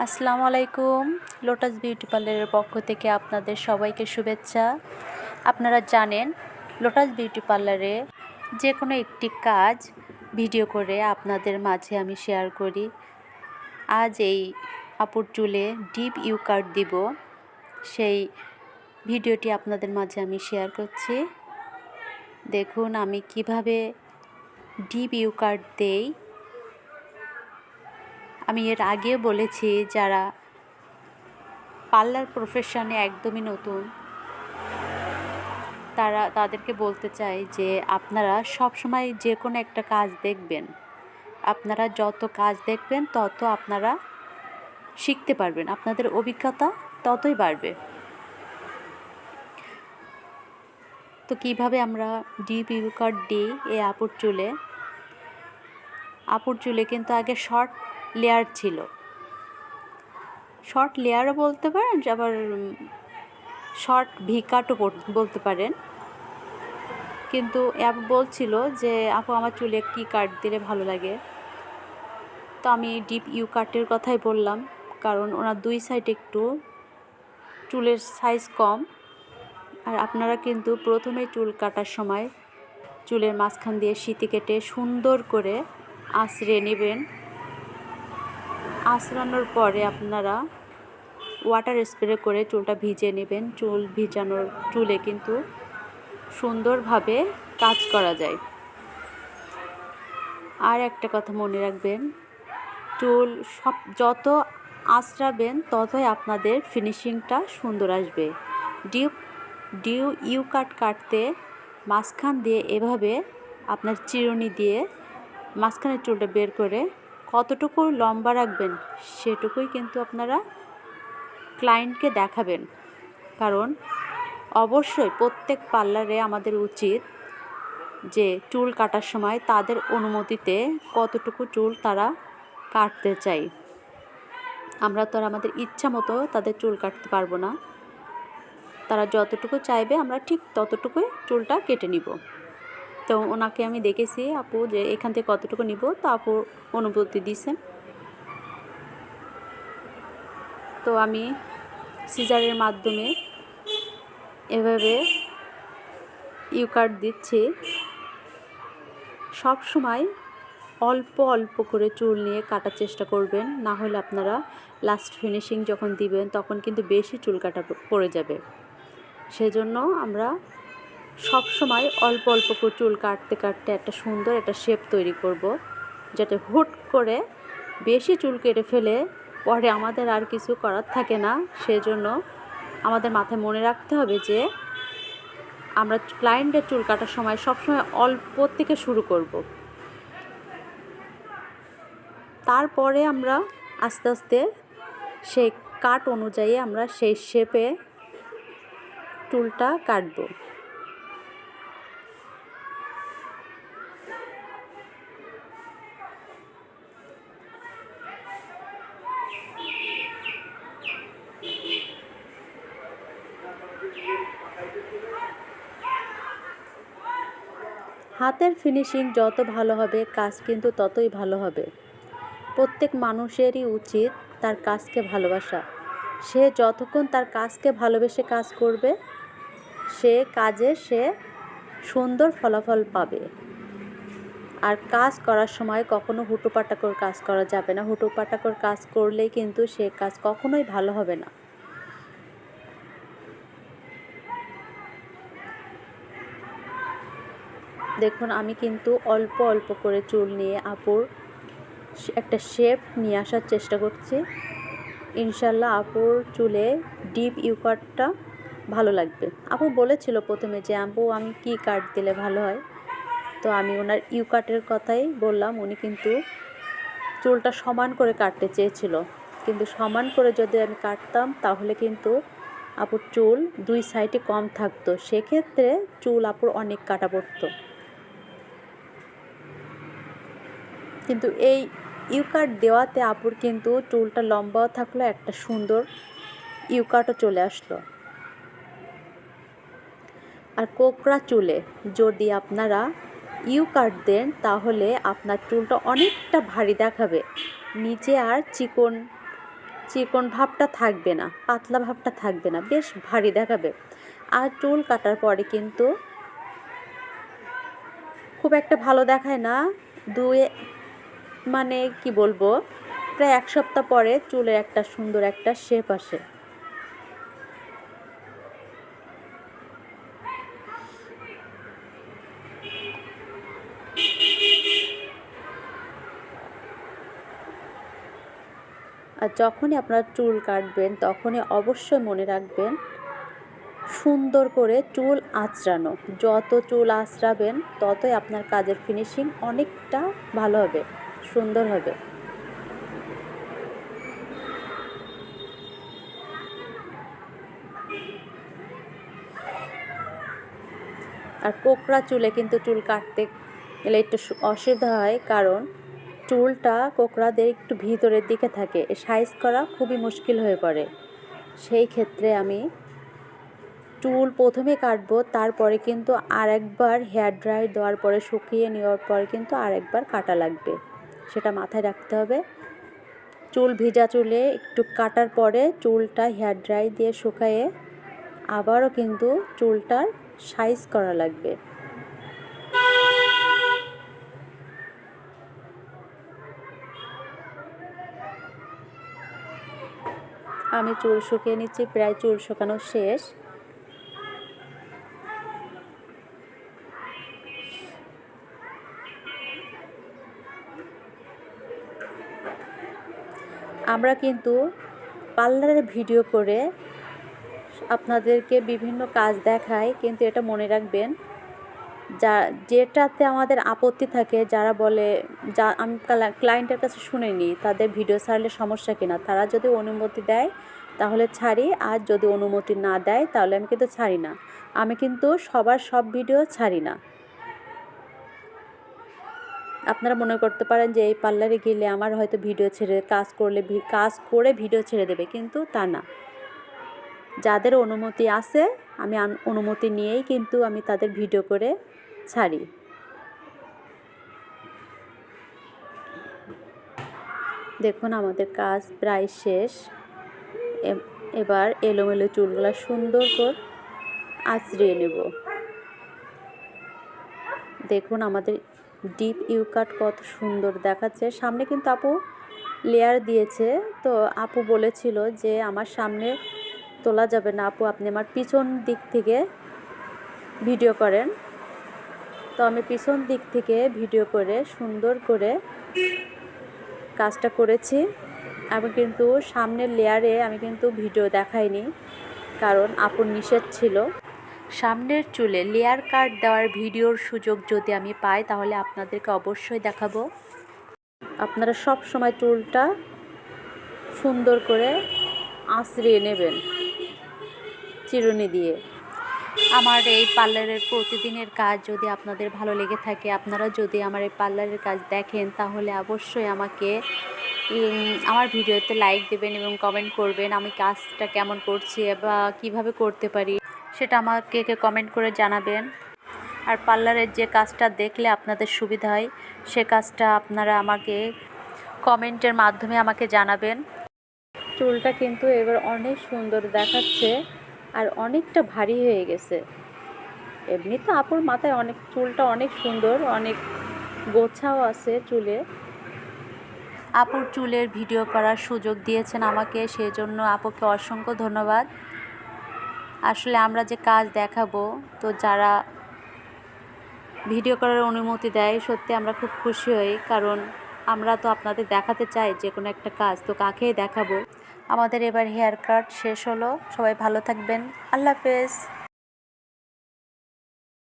আসসালামু আলাইকুম। Lotus beauty পার্লারের পক্ষ থেকে আপনাদের সবাইকে শুভেচ্ছা। আপনারা জানেন লোটাস বিউটি পার্লারে যে কোনো একটি কাজ ভিডিও করে আপনাদের মাঝে আমি শেয়ার করি। আজ এই আপুর চুলে ডিপ ইউ কাট দিব, সেই ভিডিওটি আপনাদের মাঝে আমি শেয়ার করছি। দেখুন আমি কিভাবে ডিপ ইউ কাট দেই। আমি এর আগেও বলেছি, যারা পার্লার প্রফেশনে একদমই নতুন তাদেরকে বলতে চাই যে আপনারা সব সময় যে কোনো একটা কাজ দেখবেন। আপনারা যত কাজ দেখবেন তত আপনারা শিখতে পারবেন, আপনাদের অভিজ্ঞতা ততই বাড়বে। তো কিভাবে আমরা ডিপ ইউ কাট দিই এই আপুর চুলে কিন্তু আগে শর্ট লেয়ার ছিল, শর্ট লেয়ারও বলতে পারেন, আবার শর্ট ভি কাটও বলতে পারেন। কিন্তু আপু বলছিল যে আপু আমার চুলে কী কাট দিলে ভালো লাগে, তো আমি ডিপ ইউ কাটের কথাই বললাম, কারণ ওনার দুই সাইডে একটু চুলের সাইজ কম। আর আপনারা কিন্তু প্রথমে চুল কাটার সময় চুলের মাঝখান দিয়ে সিঁতি কেটে সুন্দর করে আঁচড়ে নেবেন। আঁচড়ানোর পরে আপনারা ওয়াটার স্প্রে করে চুলটা ভিজিয়ে নেবেন। চুল ভিজানোর চুলে কিন্তু সুন্দরভাবে কাজ করা যায়। আর একটা কথা মনে রাখবেন, চুল যত আঁচড়াবেন ততই আপনাদের ফিনিশিংটা সুন্দর আসবে। ডিউ ইউ কাটতে মাঝখান দিয়ে এভাবে আপনার চিরুনি দিয়ে মাঝখানের চুলটা বের করে কতটুকু লম্বা রাখবেন সেটুকুই কিন্তু আপনারা ক্লায়েন্টকে দেখাবেন। কারণ অবশ্যই প্রত্যেক পার্লারে আমাদের উচিত যে চুল কাটার সময় তাদের অনুমতিতে কতটুকু চুল তারা কাটতে চাই। আমরা তো আর আমাদের ইচ্ছা মতো তাদের চুল কাটতে পারবো না। তারা যতটুকু চাইবে আমরা ঠিক ততটুকুই চুলটা কেটে নিব। তো ওনাকে আমি দেখেছি আপু যে এখান থেকে কতটুকু নিব, তো আপু অনুমতি দিয়েছেন। তো আমি সিজারের মাধ্যমে এভাবে ইউ কাট দিচ্ছি। সব সময় অল্প অল্প করে চুল নিয়ে কাটার চেষ্টা করবেন, না হলে আপনারা লাস্ট ফিনিশিং যখন দিবেন তখন কিন্তু বেশি চুল কাটা পড়ে যাবে। সেজন্য আমরা সব সময় অল্প অল্প করে চুল কাটতে কাটতে একটা সুন্দর একটা শেপ তৈরি করব, যাতে হুট করে বেশি চুল কেটে ফেলে পরে আমাদের আর কিছু করার থাকে না। সেজন্য আমাদের মাথায় মনে রাখতে হবে যে আমরা ক্লায়েন্টের চুল কাটার সময় সবসময় অল্প থেকে শুরু করব, তারপরে আমরা আস্তে আস্তে সেই কাট অনুযায়ী আমরা সেই শেপে চুলটা কাটব। হাতের ফিনিশিং যত ভালো হবে কাজ কিন্তু ততই ভালো হবে। প্রত্যেক মানুষেরই উচিত তার কাজকে ভালোবাসা। সে যতক্ষণ তার কাজকে ভালোবেসে কাজ করবে সে সুন্দর ফলাফল পাবে। আর কাজ করার সময় কখনো হুটোপাটা করে কাজ করা যাবে না। হুটোপাটা করে কাজ করলেই কিন্তু সে কাজ কখনোই ভালো হবে না। দেখুন আমি কিন্তু অল্প অল্প করে চুল নিয়ে আপুর একটা শেপ নিয়ে আসার চেষ্টা করছি। ইনশাল্লাহ আপুর চুলে ডিপ ইউ কাটটা ভালো লাগবে। আপু বলেছিল প্রথমে যে আপু আমি কি কাট দিলে ভালো হয়, তো আমি ওনার ইউ কাটের কথাই বললাম। উনি কিন্তু চুলটা সমান করে কাটতে চেয়েছিল, কিন্তু সমান করে যদি আমি কাটতাম তাহলে কিন্তু আপুর চুল দুই সাইডে কম থাকতো, সেক্ষেত্রে চুল আপুর অনেক কাটা পড়তো। কিন্তু এই ইউ কাট দেওয়াতে আপুর কিন্তু চুলটা লম্বাও থাকলো, একটা সুন্দর ইউ কাটও চলে আসলো। আর কোকড়া চুলে যদি আপনারা ইউ কাট দেন তাহলে আপনার চুলটা অনেকটা ভারী দেখাবে, নিচে আর চিকন ভাবটা থাকবে না, পাতলা ভাবটা থাকবে না, বেশ ভারী দেখাবে। আর চুল কাটার পরে কিন্তু খুব একটা ভালো দেখায় না, মানে কি বলবো, প্রায় 1 সপ্তাহ পরে চুলের একটা সুন্দর একটা শেপ আসে। আর যখনই আপনারা চুল কাটবেন তখনই অবশ্যই মনে রাখবেন সুন্দর করে চুল আঁচড়ানো। যত চুল আঁচড়াবেন ততই আপনার কাজের ফিনিশিং অনেকটা ভালো হবে, সুন্দর হবে। আর কোকড়া চুলে কিন্তু চুল কাটতে গেলে একটু অসুবিধা হয়, কারণ চুলটা কোকড়াদের একটু ভিতরের দিকে থাকে, সাইজ করা খুবই মুশকিল হয়ে পড়ে। সেই ক্ষেত্রে আমি চুল প্রথমে কাটবো, তারপরে কিন্তু আরেকবার হেয়ার ড্রাই দেওয়ার পরে শুকিয়ে নেওয়ার পরে কিন্তু আরেকবার কাটা লাগবে, সেটা মাথায় রাখতে হবে। চুল ভিজা চুলে একটু কাটার পরে চুলটা হেয়ার ড্রাই দিয়ে শুকায়ে আবারও কিন্তু চুলটার সাইজ করা লাগবে। আমি চুল শুকিয়ে নিচ্ছি, প্রায় চুল শুকানো শেষ। আমরা কিন্তু পার্লারের ভিডিও করে আপনাদেরকে বিভিন্ন কাজ দেখাই, কিন্তু এটা মনে রাখবেন, যেটাতে আমাদের আপত্তি থাকে, যারা বলে, আমি ক্লায়েন্টের কাছে শুনিনি তাদের ভিডিও ছাড়লে সমস্যা কিনা, তারা যদি অনুমতি দেয় তাহলে ছাড়ি, আর যদি অনুমতি না দেয় তাহলে আমি কিন্তু ছাড়ি না। আমি কিন্তু সবার সব ভিডিও ছাড়ি না। আপনারা মনে করতে পারেন যে এই পার্লারে গেলে আমার হয়তো ভিডিও ছেড়ে কাজ করে ভিডিও ছেড়ে দেবে, কিন্তু তা না। যাদের অনুমতি আছে আমি অনুমতি নিয়েই কিন্তু আমি তাদের ভিডিও করে ছাড়ি। দেখুন আমাদের কাজ প্রায় শেষ। এবার এলোমেলো চুলগুলো সুন্দর করে আঁচড়িয়ে নেব। দেখুন আমাদের ডিপ ইউ কাট কত সুন্দর দেখাচ্ছে। সামনে কিন্তু আপু লেয়ার দিয়েছে, তো আপু বলেছিল যে আমার সামনে তোলা যাবে না আপু, আপনি আমার পিছন দিক থেকে ভিডিও করেন। তো আমি পিছন দিক থেকে ভিডিও করে সুন্দর করে কাজটা করেছি। আমি কিন্তু সামনের লেয়ারে আমি কিন্তু ভিডিও দেখাইনি, কারণ আপুর নিষেধ ছিল। সামনের চুলে লেয়ার কাট দেওয়ার ভিডিওর সুযোগ যদি আমি পাই তাহলে আপনাদেরকে অবশ্যই দেখাবো। আপনারা সব সময় চুলটা সুন্দর করে আঁচড়িয়ে নেবেন চিরুনি দিয়ে। আমার এই পার্লারের প্রতিদিনের কাজ যদি আপনাদের ভালো লেগে থাকে, আপনারা যদি আমার এই পার্লারের কাজ দেখেন, তাহলে অবশ্যই আমাকে আমার ভিডিওতে লাইক দেবেন এবং কমেন্ট করবেন আমি কাজটা কেমন করছি বা কিভাবে করতে পারি সেটা আমাকে কমেন্ট করে জানাবেন। আর পার্লারের যে কাজটা দেখলে আপনাদের সুবিধা হয় সে কাজটা আপনারা আমাকে কমেন্টের মাধ্যমে আমাকে জানাবেন। চুলটা কিন্তু এবার অনেক সুন্দর দেখাচ্ছে আর অনেকটা ভারী হয়ে গেছে। এমনি তো আপুর মাথায় চুলটা অনেক সুন্দর, অনেক গোছাও আছে চুলে। আপুর চুলের ভিডিও করার সুযোগ দিয়েছেন আমাকে, সেজন্য আপুকে অসংখ্য ধন্যবাদ। আসলে আমরা যে কাজ দেখাবো, তো যারা ভিডিও করার অনুমতি দেয়, সত্যি আমরা খুব খুশি হই, কারণ আমরা তো আপনাদের দেখাতে চাই যে কোনো একটা কাজ, তো কাকেই দেখাবো। আমাদের এবার হেয়ার কাট শেষ হলো। সবাই ভালো থাকবেন। আল্লাহ হাফেজ।